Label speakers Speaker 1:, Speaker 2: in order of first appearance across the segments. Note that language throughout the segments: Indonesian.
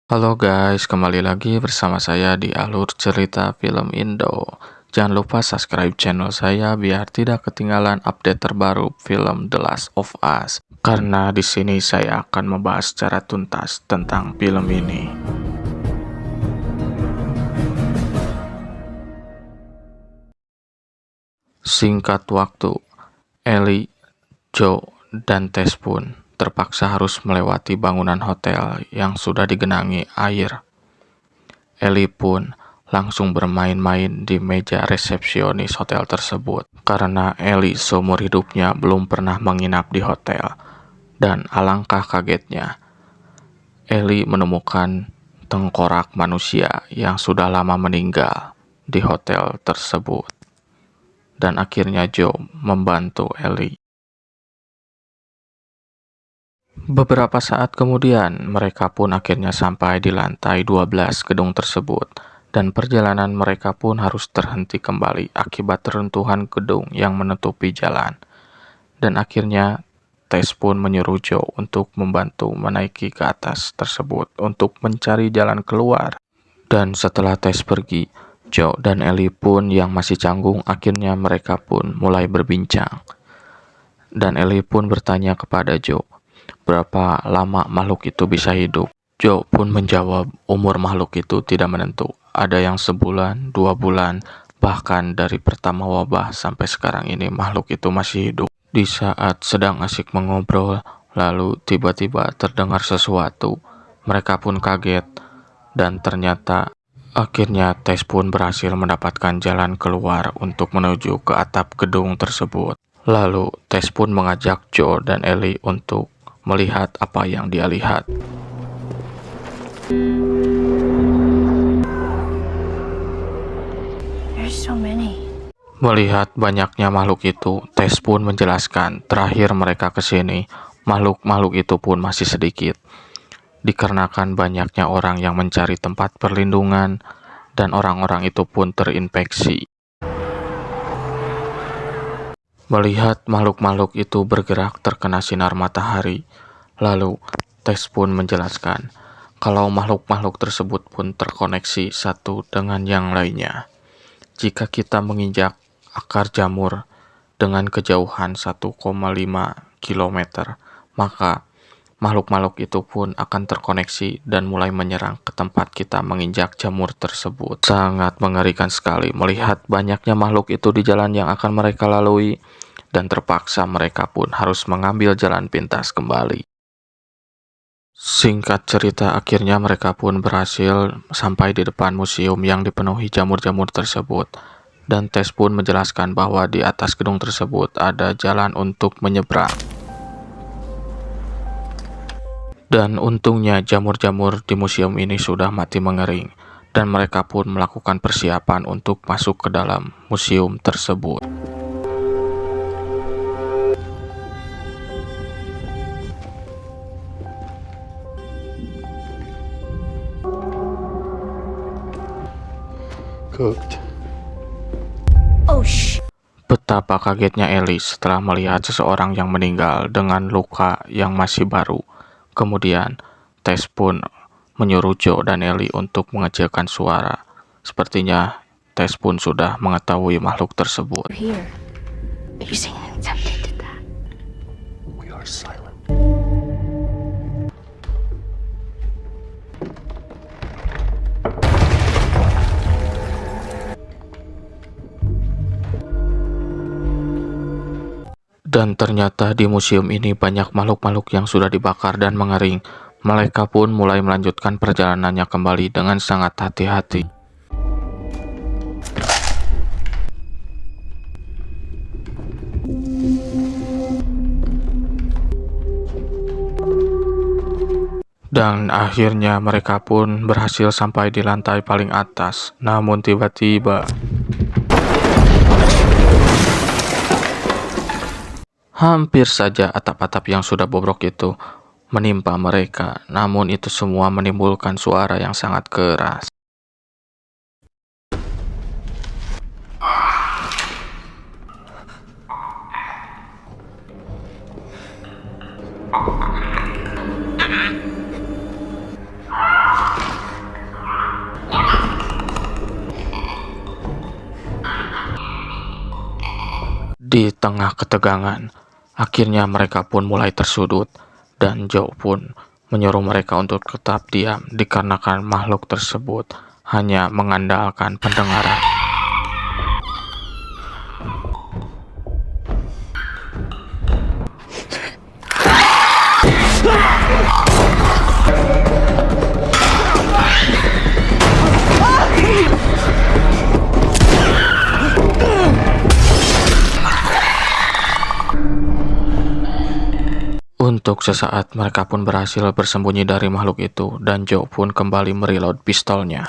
Speaker 1: Halo guys, kembali lagi bersama saya di Alur Cerita Film Indo. Jangan lupa subscribe channel saya biar tidak ketinggalan update terbaru film The Last of Us. Karena di sini saya akan membahas secara tuntas tentang film ini. Singkat waktu, Ellie, Joe, dan Tess pun terpaksa harus melewati bangunan hotel yang sudah digenangi air. Ellie pun langsung bermain-main di meja resepsionis hotel tersebut karena Ellie seumur hidupnya belum pernah menginap di hotel. Dan alangkah kagetnya, Ellie menemukan tengkorak manusia yang sudah lama meninggal di hotel tersebut. Dan akhirnya Joe membantu Ellie. Beberapa saat kemudian, mereka pun akhirnya sampai di lantai 12 gedung tersebut, dan perjalanan mereka pun harus terhenti kembali akibat reruntuhan gedung yang menutupi jalan. Dan akhirnya, Tess pun menyuruh Joe untuk membantu menaiki ke atas tersebut untuk mencari jalan keluar. Dan setelah Tess pergi, Joe dan Ellie pun yang masih canggung, akhirnya mereka pun mulai berbincang. Dan Ellie pun bertanya kepada Joe, berapa lama makhluk itu bisa hidup? Joe pun menjawab, umur makhluk itu tidak menentu. Ada yang sebulan, 2 bulan, bahkan dari pertama wabah sampai sekarang ini makhluk itu masih hidup. Di saat sedang asik mengobrol, lalu tiba-tiba terdengar sesuatu. Mereka pun kaget, dan ternyata akhirnya Tess pun berhasil mendapatkan jalan keluar untuk menuju ke atap gedung tersebut. Lalu Tess pun mengajak Joe dan Ellie untuk melihat apa yang dia lihat.
Speaker 2: There's so many.
Speaker 1: Melihat banyaknya makhluk itu, Tess pun menjelaskan terakhir mereka ke sini, makhluk-makhluk itu pun masih sedikit. Dikarenakan banyaknya orang yang mencari tempat perlindungan, dan orang-orang itu pun terinfeksi. Melihat makhluk-makhluk itu bergerak terkena sinar matahari, lalu Tess pun menjelaskan kalau makhluk-makhluk tersebut pun terkoneksi satu dengan yang lainnya. Jika kita menginjak akar jamur dengan kejauhan 1,5 km, maka makhluk-makhluk itu pun akan terkoneksi dan mulai menyerang ke tempat kita menginjak jamur tersebut. Sangat mengerikan sekali melihat banyaknya makhluk itu di jalan yang akan mereka lalui, dan terpaksa mereka pun harus mengambil jalan pintas kembali. Singkat cerita, akhirnya mereka pun berhasil sampai di depan museum yang dipenuhi jamur-jamur tersebut. Dan Tess pun menjelaskan bahwa di atas gedung tersebut ada jalan untuk menyeberang. Dan untungnya jamur-jamur di museum ini sudah mati mengering, dan mereka pun melakukan persiapan untuk masuk ke dalam museum tersebut.
Speaker 2: Oh, shh.
Speaker 1: Betapa kagetnya Ellie setelah melihat seseorang yang meninggal dengan luka yang masih baru. Kemudian, Tess pun menyuruh Joe dan Ellie untuk mengecilkan suara. Sepertinya Tess pun sudah mengetahui makhluk tersebut.
Speaker 2: Here. You saying something to that?
Speaker 3: We are silent.
Speaker 1: Dan ternyata di museum ini banyak makhluk-makhluk yang sudah dibakar dan mengering. Mereka pun mulai melanjutkan perjalanannya kembali dengan sangat hati-hati. Dan akhirnya mereka pun berhasil sampai di lantai paling atas. Namun tiba-tiba hampir saja atap-atap yang sudah bobrok itu menimpa mereka. Namun itu semua menimbulkan suara yang sangat keras. Di tengah ketegangan, akhirnya mereka pun mulai tersudut, dan Joe pun menyuruh mereka untuk tetap diam dikarenakan makhluk tersebut hanya mengandalkan pendengaran. Untuk sesaat mereka pun berhasil bersembunyi dari makhluk itu, dan Joe pun kembali mereload pistolnya.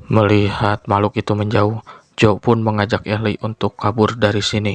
Speaker 1: Melihat makhluk itu menjauh, Joe pun mengajak Ellie untuk kabur dari sini.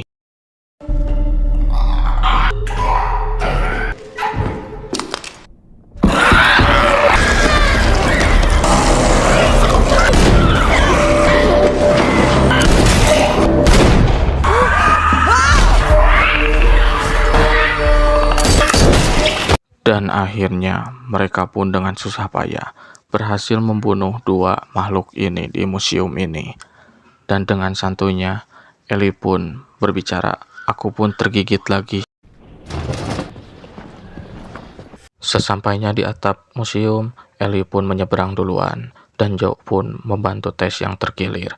Speaker 1: Dan akhirnya mereka pun dengan susah payah berhasil membunuh dua makhluk ini di museum ini. Dan dengan santuinya, Ellie pun berbicara, "Aku pun tergigit lagi." Sesampainya di atap museum, Ellie pun menyeberang duluan, dan Joe pun membantu Tess yang terkilir.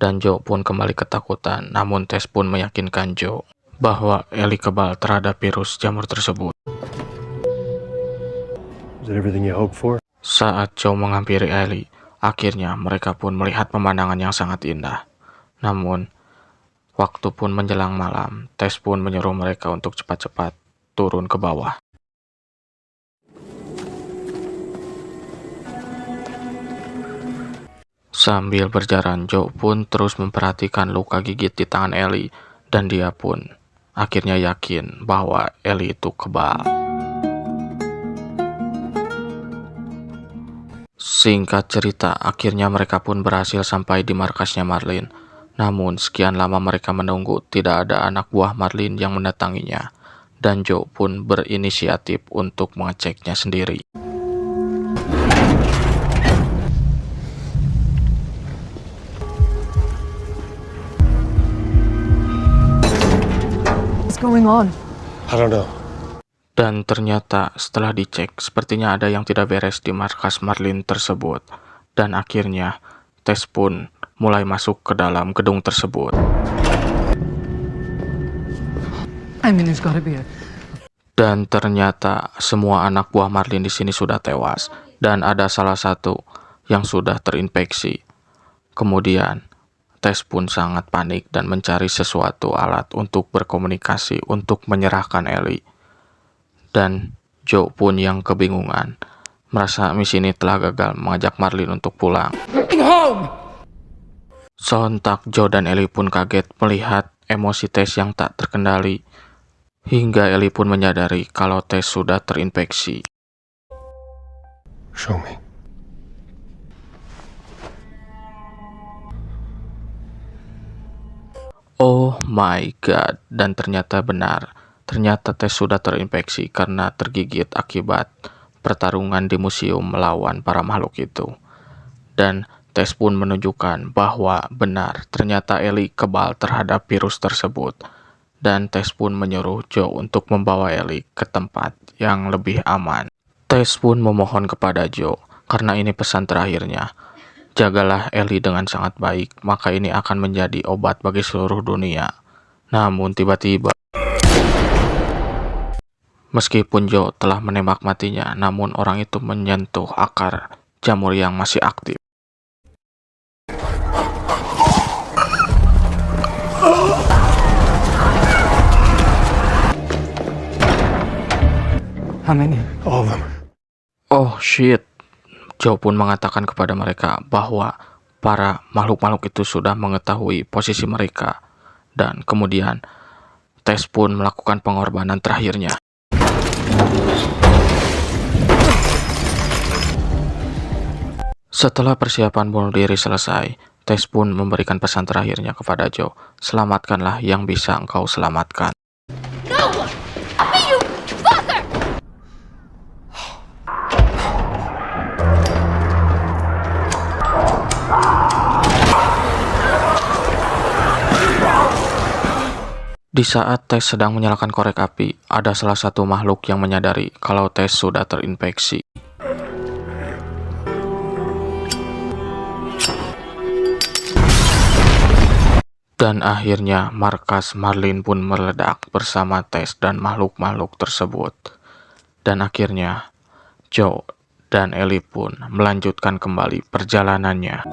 Speaker 1: Dan Joe pun kembali ketakutan, namun Tess pun meyakinkan Joe bahwa Ellie kebal terhadap virus jamur tersebut.
Speaker 3: Is that everything you hoped for?
Speaker 1: Saat Joe menghampiri Ellie, akhirnya mereka pun melihat pemandangan yang sangat indah. Namun, waktu pun menjelang malam, Tess pun menyuruh mereka untuk cepat-cepat turun ke bawah. Sambil berjalan, Joe pun terus memperhatikan luka gigit di tangan Ellie, dan dia pun akhirnya yakin bahwa Ellie itu kebal. Singkat cerita, akhirnya mereka pun berhasil sampai di markasnya Marlin. Namun, sekian lama mereka menunggu, tidak ada anak buah Marlin yang mendatanginya. Dan Joe pun berinisiatif untuk mengeceknya sendiri.
Speaker 2: What's going on?
Speaker 3: I don't know.
Speaker 1: Dan ternyata setelah dicek, sepertinya ada yang tidak beres di markas Marlin tersebut. Dan akhirnya, Tess pun mulai masuk ke dalam gedung tersebut.
Speaker 2: I mean, there's gotta be a...
Speaker 1: Dan ternyata semua anak buah Marlin di sini sudah tewas, dan ada salah satu yang sudah terinfeksi. Kemudian, Tess pun sangat panik dan mencari sesuatu alat untuk berkomunikasi untuk menyerahkan Ellie. Dan Joe pun yang kebingungan, merasa misi ini telah gagal mengajak Marlin untuk pulang. Sontak Joe dan Ellie pun kaget melihat emosi Tess yang tak terkendali, hingga Ellie pun menyadari kalau Tess sudah terinfeksi.
Speaker 3: Show me.
Speaker 1: Oh my god, dan ternyata benar. Ternyata Tess sudah terinfeksi karena tergigit akibat pertarungan di museum melawan para makhluk itu. Dan Tess pun menunjukkan bahwa benar ternyata Ellie kebal terhadap virus tersebut. Dan Tess pun menyuruh Joe untuk membawa Ellie ke tempat yang lebih aman. Tess pun memohon kepada Joe, karena ini pesan terakhirnya. Jagalah Ellie dengan sangat baik, maka ini akan menjadi obat bagi seluruh dunia. Namun tiba-tiba, meskipun Joe telah menembak matinya, namun orang itu menyentuh akar jamur yang masih aktif.
Speaker 2: How many?
Speaker 3: All of them.
Speaker 1: Oh shit, Joe pun mengatakan kepada mereka bahwa para makhluk-makhluk itu sudah mengetahui posisi mereka. Dan kemudian, Tess pun melakukan pengorbanan terakhirnya. Setelah persiapan bunuh diri selesai, Tess pun memberikan pesan terakhirnya kepada Joe, "Selamatkanlah yang bisa engkau selamatkan."
Speaker 4: No! Up you fucker!
Speaker 1: Di saat Tess sedang menyalakan korek api, ada salah satu makhluk yang menyadari kalau Tess sudah terinfeksi. Dan akhirnya markas Marlin pun meledak bersama Tess dan makhluk-makhluk tersebut. Dan akhirnya Joe dan Ellie pun melanjutkan kembali perjalanannya.